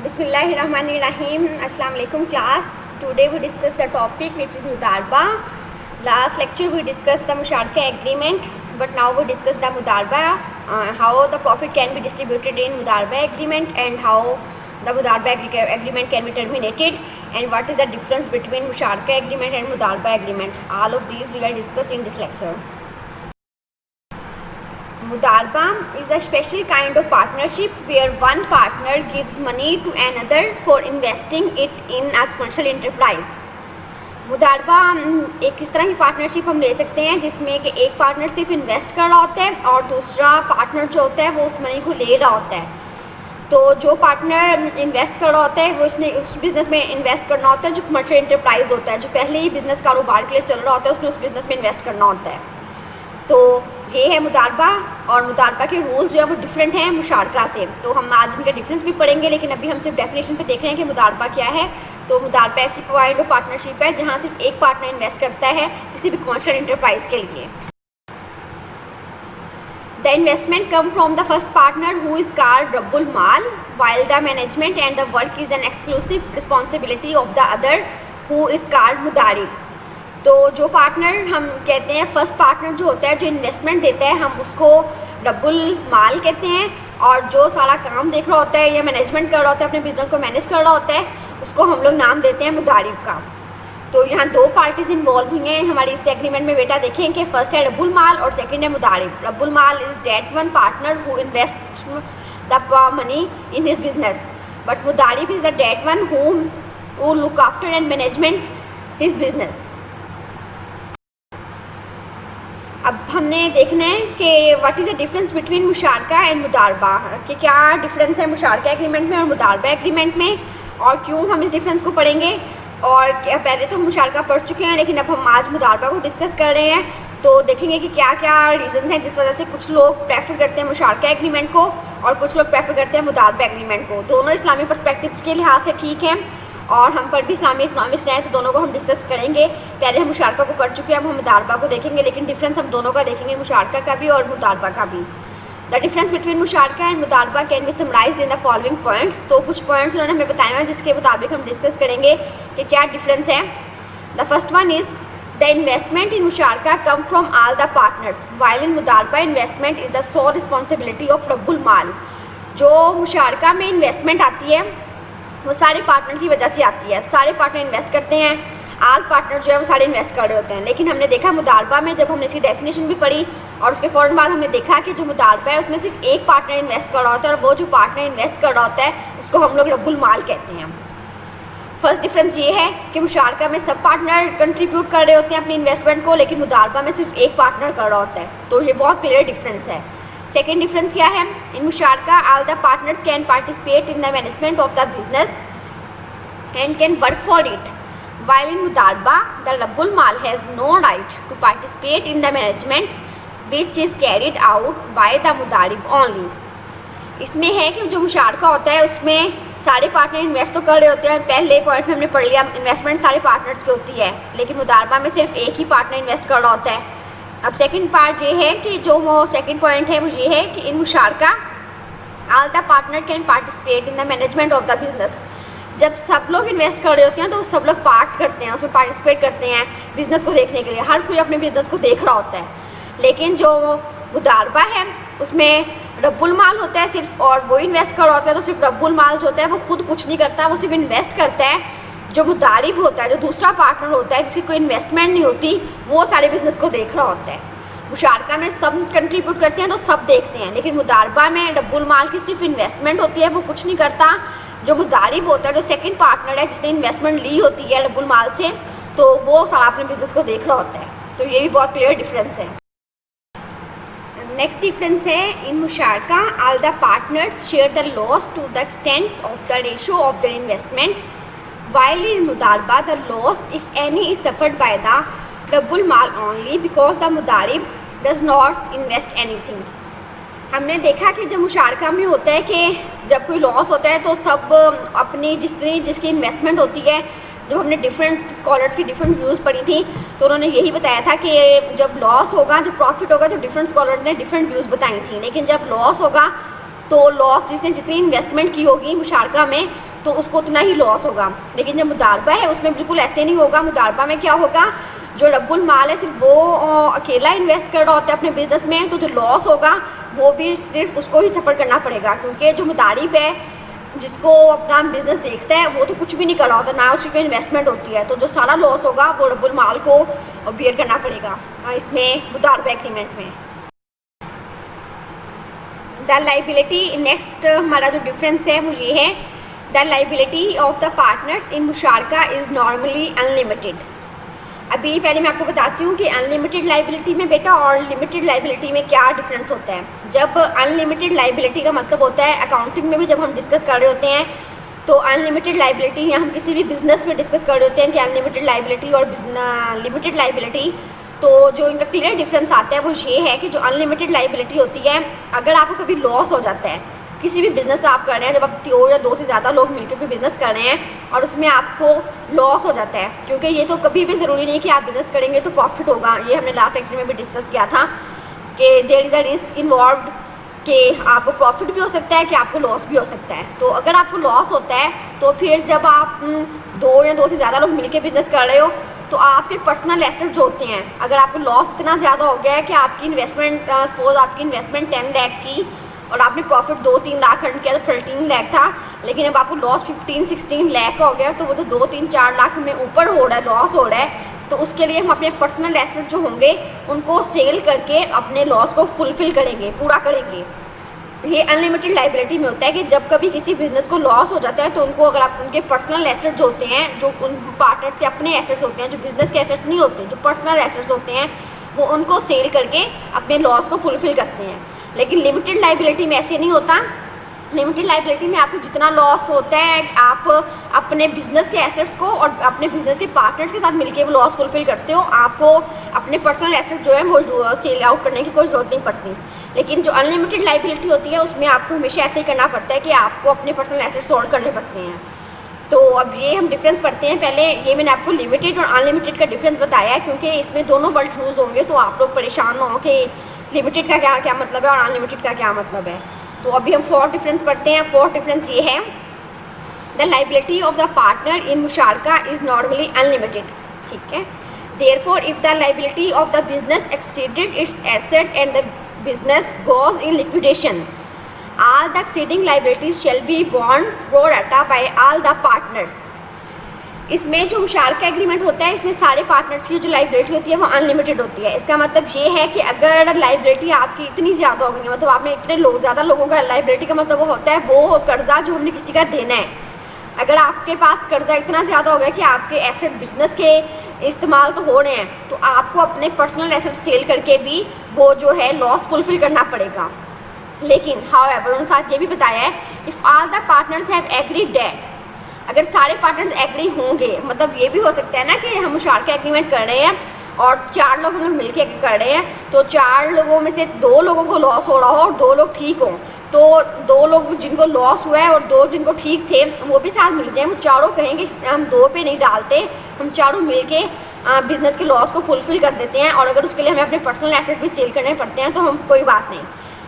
Bismillahirrahmanirrahim. Assalamu alaikum class. Today we discuss the topic which is mudarba. Last lecture we discussed the musharaka agreement, but now we discuss the mudarba, how the profit can be distributed in mudarba agreement and how the mudarba agreement can be terminated, and what is the difference between musharaka agreement and mudarba agreement. All of these we are discussing in this lecture. Mudarba is a special kind of partnership where one partner gives money to another for investing it in a commercial enterprise. मुदारबा एक इस तरह की partnership हम ले सकते हैं जिसमें कि एक पार्टनर सिर्फ इन्वेस्ट कर रहा होता है और दूसरा पार्टनर जो होता है वो उस मनी को ले रहा होता है. तो जो पार्टनर इन्वेस्ट कर रहा होता है वो उसने उस बिज़नेस में इन्वेस्ट करना होता है जो कमर्शियल एंटरप्राइज होता है, जो पहले ही बिज़नेस कारोबार के लिए चल रहा होता है, उसने उस बिज़नेस में इन्वेस्ट करना होता है. तो ये है मुदारबा, और मुदारबा के रूल्स जो है वो डिफरेंट हैं मुशारका से. तो हम आज इनका डिफरेंस भी पढ़ेंगे, लेकिन अभी हम सिर्फ डेफिनेशन पे देख रहे हैं कि मुदारबा क्या है. तो मुदारबा ऐसी काइंड ऑफ पार्टनरशिप है जहाँ सिर्फ एक पार्टनर इन्वेस्ट करता है किसी भी कमर्शियल एंटरप्राइज के लिए. The investment come from the first partner who is called रब्बुल माल, while the management and the work is an exclusive responsibility of the other who is called मुदारिब. तो जो पार्टनर हम कहते हैं, फर्स्ट पार्टनर जो होता है जो इन्वेस्टमेंट देता है, हम उसको रब्बुल माल कहते हैं, और जो सारा काम देख रहा होता है या मैनेजमेंट कर रहा होता है, अपने बिजनेस को मैनेज कर रहा होता है, उसको हम लोग नाम देते हैं मुदारिब का. तो यहाँ दो पार्टीज इन्वॉल्व हुई हैं हमारी इस एग्रीमेंट में. बेटा देखें कि फर्स्ट है रब्बुल माल और सेकंड है मुदारिब. रब्बुल माल is that one partner who invest the money in his business, but मुदारिब is the that one who look after and management his business. अब हमने देखना है कि what is the difference between मुशारका एंड मुदारबा, कि क्या डिफरेंस है मुशारका एग्रीमेंट में और मुदारबा एग्रीमेंट में, और क्यों हम इस डिफरेंस को पढ़ेंगे. और क्या पहले तो हम मुशारका पढ़ चुके हैं, लेकिन अब हम आज मुदारबा को डिस्कस कर रहे हैं. तो देखेंगे कि क्या क्या रीज़न्स हैं जिस वजह से कुछ लोग प्रेफर करते हैं मुशारका एग्रीमेंट को और कुछ लोग प्रेफर करते हैं मुदारबा एग्रीमेंट को. दोनों इस्लामी पर्सपेक्टिव के लिहाज से ठीक हैं, और हम पर भी इस्लामी इकनॉमिक्स हैं, तो दोनों को हम डिस्कस करेंगे. पहले हम मुशारका को कर चुके हैं, अब हम मुदारबा को देखेंगे, लेकिन डिफरेंस हम दोनों का देखेंगे, मुशारका का भी और मुदारबा का भी. द डिफरेंस बिटवीन मुशारका एंड मुदारबा can be summarized in the following points. तो कुछ पॉइंट्स उन्होंने हमें बताए हैं जिसके मुताबिक हम डिस्कस करेंगे कि क्या डिफरेंस है. The first one is the investment in मुशारका come from all the partners, while in मुदारबा investment is the sole responsibility of रब्बुल माल. जो मुशारका में इन्वेस्टमेंट आती है वो सारे पार्टनर की वजह से आती है. सारे पार्टनर इन्वेस्ट करते हैं, आल पार्टनर जो है वो सारे इन्वेस्ट कर रहे होते हैं. लेकिन हमने देखा मुदारबा में, जब हमने इसकी डेफिनेशन भी पढ़ी और उसके फ़ौरन बाद हमने देखा कि जो मुदारबा है उसमें सिर्फ एक पार्टनर इन्वेस्ट कर रहा होता है, और वो जो पार्टनर इन्वेस्ट कर रहा होता है उसको हम लोग रब्बुल माल कहते हैं. फर्स्ट डिफरेंस ये है कि मुशारका में सब पार्टनर कंट्रीब्यूट कर रहे होते हैं अपनी इन्वेस्टमेंट को, लेकिन मुदारबा में सिर्फ एक पार्टनर कर रहा होता है. तो ये बहुत क्लियर डिफरेंस है. सेकेंड डिफरेंस क्या है, इन मुशारका all the partners can participate in the management of the business and can work for it, while in mudarba the rabbul mal has no right to participate in the management which is carried out by the mudarib only. इसमें है कि जो मुशारका होता है उसमें सारे partner invest तो कर रहे होते हैं. पहले पॉइंट में हमने पढ़ लिया इन्वेस्टमेंट सारे पार्टनर्स की होती है, लेकिन मुदारबा में सिर्फ एक ही पार्टनर इन्वेस्ट कर रहा होता है. अब सेकंड पार्ट ये है कि जो वो सेकंड पॉइंट है वो ये है कि इन मुशारका all the partner can participate in the management of the business. जब सब लोग इन्वेस्ट कर रहे होते हैं तो सब लोग पार्ट करते हैं, उसमें पार्टिसिपेट करते हैं बिज़नेस को देखने के लिए. हर कोई अपने बिज़नेस को देख रहा होता है. लेकिन जो मुदारबा है उसमें रब्बुल माल होता है सिर्फ, और वो इन्वेस्ट कर रहा होता है. तो सिर्फ रब्बुल माल जो होता है वो खुद कुछ नहीं करता, वो सिर्फ इन्वेस्ट करता है. जो मुदारिब होता है, जो दूसरा पार्टनर होता है जिसकी कोई इन्वेस्टमेंट नहीं होती, वो सारे बिज़नेस को देख रहा होता है. मुशारका में सब कंट्रीब्यूट करते हैं तो सब देखते हैं, लेकिन मुदारबा में रब्बुल माल की सिर्फ इन्वेस्टमेंट होती है, वो कुछ नहीं करता. जो मुदारिब होता है, जो सेकंड पार्टनर है जिसने इन्वेस्टमेंट ली होती है रब्बुल माल से, तो वो सारा अपने बिजनेस को देख रहा होता है. तो ये भी बहुत क्लियर डिफरेंस है. नेक्स्ट डिफरेंस है, इन मुशारका all the partners share the loss to the extent of the ratio of the investment, while in मुदारबा the loss if any is suffered by the रब्बुल माल ओनली बिकॉज द मुदारिब does not invest anything. हमने देखा कि जब मुशारका में होता है कि जब कोई लॉस होता है तो सब अपनी जिसकी इन्वेस्टमेंट होती है, जब हमने डिफरेंट स्कॉलर्स की डिफरेंट व्यूज़ पढ़ी थी तो उन्होंने यही बताया था कि जब लॉस होगा, जब प्रॉफिट होगा, तो डिफरेंट स्कॉलर्स ने डिफरेंट व्यूज़ बताई थी. लेकिन जब लॉस होगा तो लॉस जिसने जितनी इन्वेस्टमेंट की होगी मुशारका में तो उसको उतना ही लॉस होगा। लेकिन जब मुदारबा है उसमें बिल्कुल ऐसे नहीं होगा। मुदारबा में क्या होगा, जो रब्बुल माल है सिर्फ वो अकेला इन्वेस्ट कर रहा होता है अपने बिजनेस में, तो जो लॉस होगा वो भी सिर्फ उसको ही सफ़र करना पड़ेगा, क्योंकि जो मुदारिब है जिसको अपना बिजनेस देखता है वो तो कुछ भी नहीं कर रहा होता, ना उसकी कोई इन्वेस्टमेंट होती है, तो जो सारा लॉस होगा वो रब्बुल माल को बियर करना पड़ेगा इसमें मुदारबा एग्रीमेंट में। द लाइबिलिटी, नेक्स्ट हमारा जो डिफरेंस है वो ये है, the liability of the partners in मुशारका इज़ नॉर्मली अनलिमिटेड। अभी पहले मैं आपको बताती हूँ कि अनलिमिटेड लाइबिलिटी में बेटा और लिमिटेड लाइबिलिटी में क्या डिफरेंस होता है। जब अनलिमिटेड लाइबिलिटी का मतलब होता है, अकाउंटिंग में भी जब हम डिस्कस कर रहे होते हैं तो अनलिमिटेड लाइबिलिटी या हम किसी भी बिजनेस में डिस्कस कर रहे होते हैं कि अनलिमिटेड लाइबिलिटी और लिमिटेड लाइबिलिटी, तो जो इनका क्लियर डिफरेंस आता है वो ये है कि जो अनलिमिटेड लाइबिलिटी होती है, अगर आपको कभी लॉस हो जाता है, किसी भी बिज़नेस आप कर रहे हैं, जब आप 2 या 2 से ज़्यादा लोग मिलकर कोई बिज़नेस कर रहे हैं और उसमें आपको लॉस हो जाता है, क्योंकि ये तो कभी भी ज़रूरी नहीं कि आप बिज़नेस करेंगे तो प्रॉफिट होगा, ये हमने लास्ट लेक्चर में भी डिस्कस किया था कि there is a risk involved, कि आपको प्रॉफिट भी हो सकता है कि आपको लॉस भी हो सकता है। तो अगर आपको लॉस होता है तो फिर जब आप 2 या 2 से ज़्यादा लोग मिलकर बिज़नेस कर रहे हो तो आपके पर्सनल एसेट जो होते हैं, अगर आपको लॉस इतना ज़्यादा हो गया है कि आपकी इन्वेस्टमेंट सपोज आपकी इन्वेस्टमेंट 10 लाख थी और आपने प्रॉफिट 2-3 लाख अर्न किया तो 13 लाख था, लेकिन अब आपको लॉस 15-16 लाख का हो गया, तो वो तो 2-3-4 लाख में ऊपर हो रहा है, लॉस हो रहा है। तो उसके लिए हम अपने पर्सनल एसेट जो होंगे उनको सेल करके अपने लॉस को फुलफिल करेंगे, पूरा करेंगे। ये अनलिमिटेड लाइबिलिटी में होता है कि जब कभी किसी बिजनेस को लॉस हो जाता है तो उनको, अगर आप उनके पर्सनल एसेट जो होते हैं, जो उन पार्टनर्स के अपने एसेट्स होते हैं, जो बिजनेस के एसेट्स नहीं होते, जो पर्सनल एसेट्स होते हैं, वो उनको सेल करके अपने लॉस को फुलफिल करते हैं। लेकिन लिमिटेड लाइबिलिटी में ऐसे नहीं होता। लिमिटेड लाइबिलिटी में आपको जितना लॉस होता है, आप अपने बिजनेस के एसेट्स को और अपने बिजनेस के पार्टनर्स के साथ मिलकर वो लॉस फुलफिल करते हो, आपको अपने पर्सनल एसेट जो है वो सेल आउट करने की कोई ज़रूरत नहीं पड़ती। लेकिन जो अनलिमिटेड लाइबिलिटी होती है उसमें आपको हमेशा ऐसे ही करना पड़ता है कि आपको अपने पर्सनल एसेट्स सोल्ड करने पड़ते हैं। तो अब ये हम डिफरेंस पढ़ते हैं। पहले ये मैंने आपको लिमिटेड और अनलिमिटेड का डिफरेंस बताया है, क्योंकि इसमें दोनों वर्ड यूज़ होंगे तो आप लोग परेशान ना हो कि लिमिटेड का क्या मतलब है और अनलिमिटेड का क्या मतलब है। तो अभी हम 4 डिफरेंस पढ़ते हैं। 4 डिफरेंस ये है, the liability of the partner in मुशारका इज़ नॉर्मली अनलिमिटेड, ठीक है। Therefore if the liability of the business exceeded its asset and the business goes in liquidation, all the exceeding liabilities shall be borne pro rata by all the partners। इसमें जो मुशारका agreement होता है, इसमें सारे partners की जो liability होती है वो अनलिमिटेड होती है। इसका मतलब ये है कि अगर लाइबिलिटी आपकी इतनी ज़्यादा हो गई, मतलब आपने इतने लोग ज़्यादा लोगों का, लाइबिलिटी का मतलब वो होता है वो कर्जा जो हमने किसी का देना है। अगर आपके पास कर्जा इतना ज़्यादा हो गया कि आपके एसेट बिजनेस के इस्तेमाल तो हो रहे हैं, तो आपको अपने पर्सनल एसेट सेल करके भी वो जो है लॉस फुलफिल करना पड़ेगा। लेकिन हाउएवर उन साथ ये भी बताया है, if all the partners have agreed that, अगर सारे पार्टनर्स एग्री होंगे, मतलब ये भी हो सकता है ना कि हम मुशारका एग्रीमेंट कर रहे हैं और 4 लोग हम लोग मिल के कर रहे हैं, तो 4 लोगों में से 2 लोगों को लॉस हो रहा हो और 2 लोग ठीक हों, तो 2 लोग जिनको लॉस हुआ है और 2 जिनको ठीक थे वो भी साथ मिल जाएं, वो चारों कहेंगे हम 2 पे नहीं डालते, हम चारों मिल के बिज़नेस के लॉस को फुलफ़िल कर देते हैं, और अगर उसके लिए हमें अपने पर्सनल एसेट भी सेल करने पड़ते हैं तो हम कोई बात नहीं।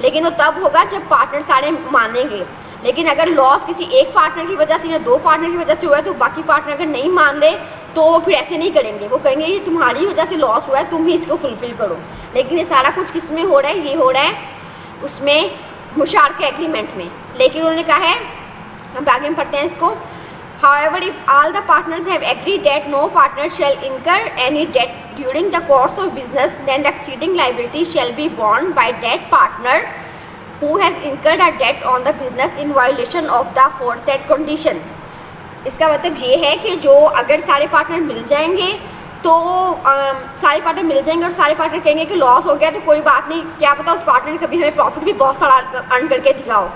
लेकिन वो तब होगा जब पार्टनर सारे मानेंगे। लेकिन अगर लॉस किसी एक पार्टनर की वजह से या 2 पार्टनर की वजह से हुआ है तो बाकी पार्टनर अगर नहीं मान रहे तो वो फिर ऐसे नहीं करेंगे, वो कहेंगे ये तुम्हारी वजह से लॉस हुआ है, तुम ही इसको फुलफ़िल करो। लेकिन ये सारा कुछ किस में हो रहा है, ये हो रहा है उसमें मुशारका एग्रीमेंट में। लेकिन उन्होंने कहा है, हम आगे में पढ़ते हैं इसको, However, if all the partners have agreed that no partner shall incur any debt during the course of business, then the exceeding liability shall be borne by that partner who has incurred a debt on the business in violation of the aforesaid condition। इसका मतलब ये है कि जो अगर सारे partner मिल जाएंगे तो सारे पार्टनर मिल जाएंगे और सारे पार्टनर कहेंगे कि लॉस हो गया तो कोई बात नहीं, क्या पता उस पार्टनर ने कभी हमें प्रॉफिट भी बहुत सारा अर्न करके दिया हो,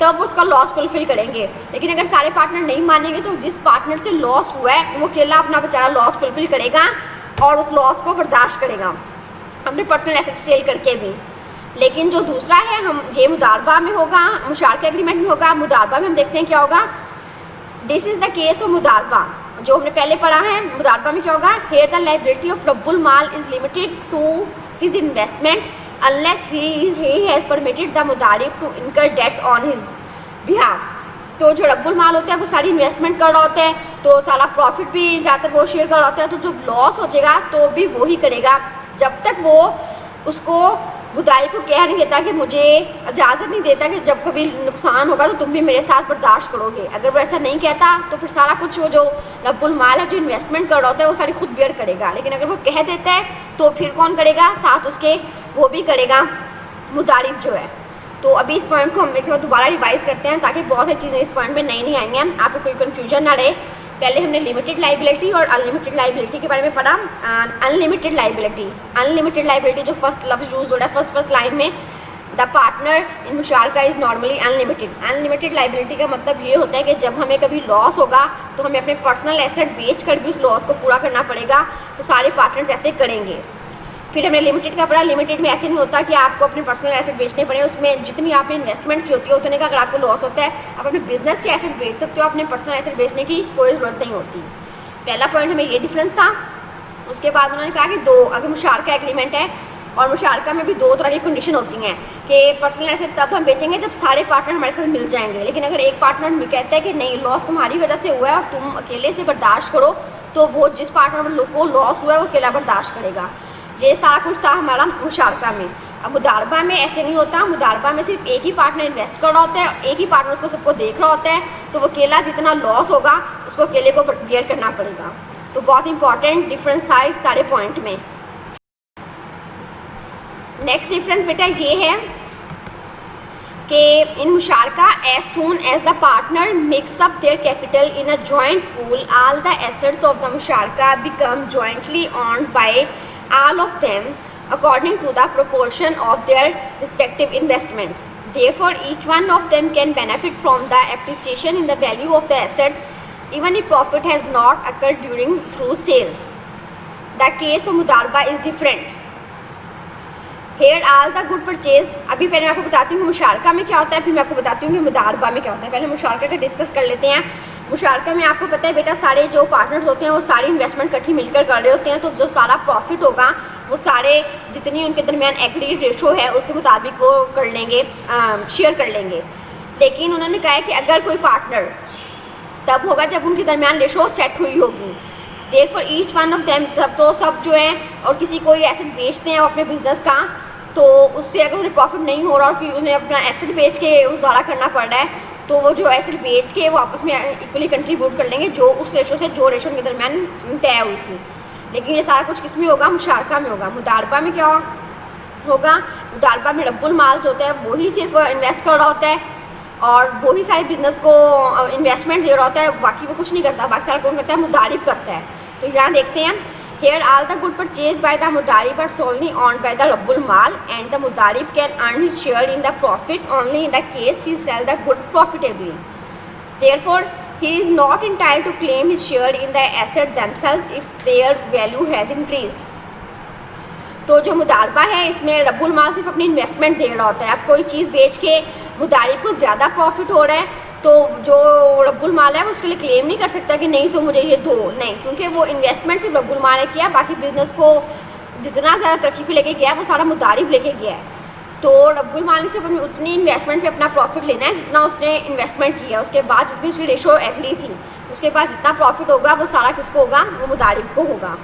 तब वो उसका लॉस फुलफिल करेंगे। लेकिन अगर सारे पार्टनर नहीं मानेंगे तो जिस पार्टनर से लॉस हुआ है वो अकेला अपना बेचारा लॉस फुलफिल करेगा और उस लॉस को बर्दाश्त करेगा अपने पर्सनल एसेट सेल करके भी। लेकिन जो दूसरा है, हम ये मुदारबा में होगा, मुशारका एग्रीमेंट में होगा। मुदारबा में हम देखते हैं क्या होगा, this is the case of मुदारबा, जो हमने पहले पढ़ा है। मुदारबा में क्या होगा, हियर द लायबिलिटी ऑफ रब्बुल माल is limited to his investment unless he has permitted the मुदारिब to incur debt on his behalf। तो जो रब्बुल माल होता है वो सारी इन्वेस्टमेंट कर रहा होता है, तो सारा प्रॉफिट भी ज़्यादातर वो शेयर कर रहा होता है। तो जब लॉस हो जाएगा तो भी वो ही करेगा, जब तक वो उसको मुदाई को कह नहीं देता कि मुझे इजाज़त नहीं देता कि जब कभी नुकसान होगा तो तुम भी मेरे साथ बर्दाश्त करोगे। अगर वो ऐसा नहीं कहता तो फिर सारा कुछ वो जो रब्बुल माल है, जो इन्वेस्टमेंट कर रहा होता है, वो सारी खुद बेयर करेगा। लेकिन अगर वो कह देता है तो फिर कौन करेगा, साथ उसके वो भी करेगा, मुदारिब जो है। तो अभी इस पॉइंट को हम एक बार दोबारा रिवाइज करते हैं ताकि बहुत सारी चीज़ें इस पॉइंट में नई नहीं आएंगी, आपको कोई कन्फ्यूजन ना रहे। पहले हमने लिमिटेड लाइबिलिटी और अनलिमिटेड लाइबिलिटी के बारे में पढ़ा। अनलिमिटेड लाइबिलिटी जो फर्स्ट लफ्ज़ यूज़ हो रहा है फर्स्ट लाइन में, द पार्टनर इन मुशारका is normally unlimited. Unlimited liability का मतलब ये होता है कि जब हमें कभी लॉस होगा तो हमें अपने पर्सनल एसेट बेच कर भी उस लॉस को पूरा करना पड़ेगा, तो सारे पार्टनर्स ऐसे करेंगे। फिर हमने लिमिटेड का पढ़ा, लिमिटेड में ऐसे नहीं होता कि आपको अपने पर्सनल एसेट बेचने पड़े, उसमें जितनी आपने इन्वेस्टमेंट की होती है उतने का अगर आपको लॉस होता है आप अपने बिजनेस के एसेट बेच सकते हो, अपने पर्सनल एसेट बेचने की कोई ज़रूरत नहीं होती। पहला पॉइंट हमें ये डिफरेंस था। उसके बाद उन्होंने कहा कि अगर मुशारका एग्रीमेंट है और मुशारका में भी दो तरह की कंडीशन होती हैं कि पर्सनल एसेट तब हम बेचेंगे जब सारे पार्टनर हमारे साथ मिल जाएंगे। लेकिन अगर एक पार्टनर भी कहता है कि नहीं, लॉस तुम्हारी वजह से हुआ है और तुम अकेले से बर्दाश्त करो, तो वो जिस पार्टनर को लॉस हुआ है वो अकेला बर्दाश्त करेगा। ये सारा कुछ था हमारा मुशारका में। अब मुदारबा में ऐसे नहीं होता, मुदारबा में सिर्फ एक ही पार्टनर इन्वेस्ट कर रहा होता है और एक ही पार्टनर उसको सबको देख रहा होता है, तो वो अकेला जितना लॉस होगा उसको अकेले को बियर करना पड़ेगा। तो बहुत इंपॉर्टेंट डिफरेंस था इस सारे पॉइंट में। नेक्स्ट डिफरेंस बेटा ये है कि इन मुशारका as soon as the partner mix up their capital in a joint pool, all the assets of the मुशारका become jointly owned by all of them according to the proportion of their respective investment. Therefore, each one of them can benefit from the appreciation in the value of the asset even if profit has not occurred through sales. The case of mudarba is different. Here all the good purchased, अभी पहले मैं आपको बताती हूँ कि मुशारका में क्या होता है, फिर मैं आपको बताती हूँ कि मुदारबा में क्या होता है। पहले मुशारका का डिस्कस कर लेते हैं। मुशारका में आपको पता है बेटा, सारे जो पार्टनर्स होते हैं वो सारी इन्वेस्टमेंट इकट्ठी मिलकर कर रहे होते हैं, तो जो सारा प्रॉफिट होगा वो सारे जितनी उनके दरमियान एग्रीड रेशो है उसके मुताबिक वो कर लेंगे, शेयर कर लेंगे। लेकिन उन्होंने कहा है कि अगर कोई पार्टनर तब होगा जब उनके दरमियान रेशो सेट हुई होगी। Therefore each one of them, तब तो सब जो है और किसी कोई एसेट बेचते हैं अपने बिजनेस का, तो उससे अगर उन्हें प्रॉफिट नहीं हो रहा और कि उन्हें अपना एसेट बेच के गुजारा करना पड़ रहा है, तो वो जो एसेट बेच के वो आपस में इक्वली कंट्रीब्यूट कर लेंगे जो उस रेशो से जो रेशो के दरमियान तय हुई थी। लेकिन ये सारा कुछ किस में होगा, मुशारका में होगा। मुदारबा में क्या होगा, मुदारबा में रब्बुल माल जो होता है वही सिर्फ इन्वेस्ट कर रहा होता है और वही सारे बिजनेस को इन्वेस्टमेंट दे रहा होता है, बाकी वो कुछ नहीं करता, बाकी सारा कौन करता है, मुदारिब करता है। तो यहाँ देखते हैं, here all the good purchased by the mudarib are solely owned by the rabbul mal and the mudarib can earn his share in the profit only in the case he sell the good profitably. Therefore, he is not entitled to claim his share in the asset themselves if their value has increased. तो जो मुदारबा है इसमें रब्बुल माल सिर्फ अपनी investment दे रहा होता है। अब कोई चीज़ बेच के मुदारिब को ज़्यादा प्रॉफिट हो रहा है तो जो रब्बुल माल है वो उसके लिए क्लेम नहीं कर सकता कि नहीं तो मुझे ये दो, नहीं, क्योंकि वो इन्वेस्टमेंट सिर्फ रब्बुल माल ने किया, बाकी बिजनेस को जितना ज़्यादा तरक्की पे लेके गया वो सारा मुदारिब लेके गया है। तो रब्बुल माल ने सिर्फ अपनी उतनी इन्वेस्टमेंट पे अपना प्रॉफिट लेना है जितना उसने इन्वेस्टमेंट किया, उसके बाद जितनी उसकी रेशो एग्री थी, उसके बाद जितना प्रॉफिट होगा वो सारा किसको होगा, वो मुदारिब को होगा।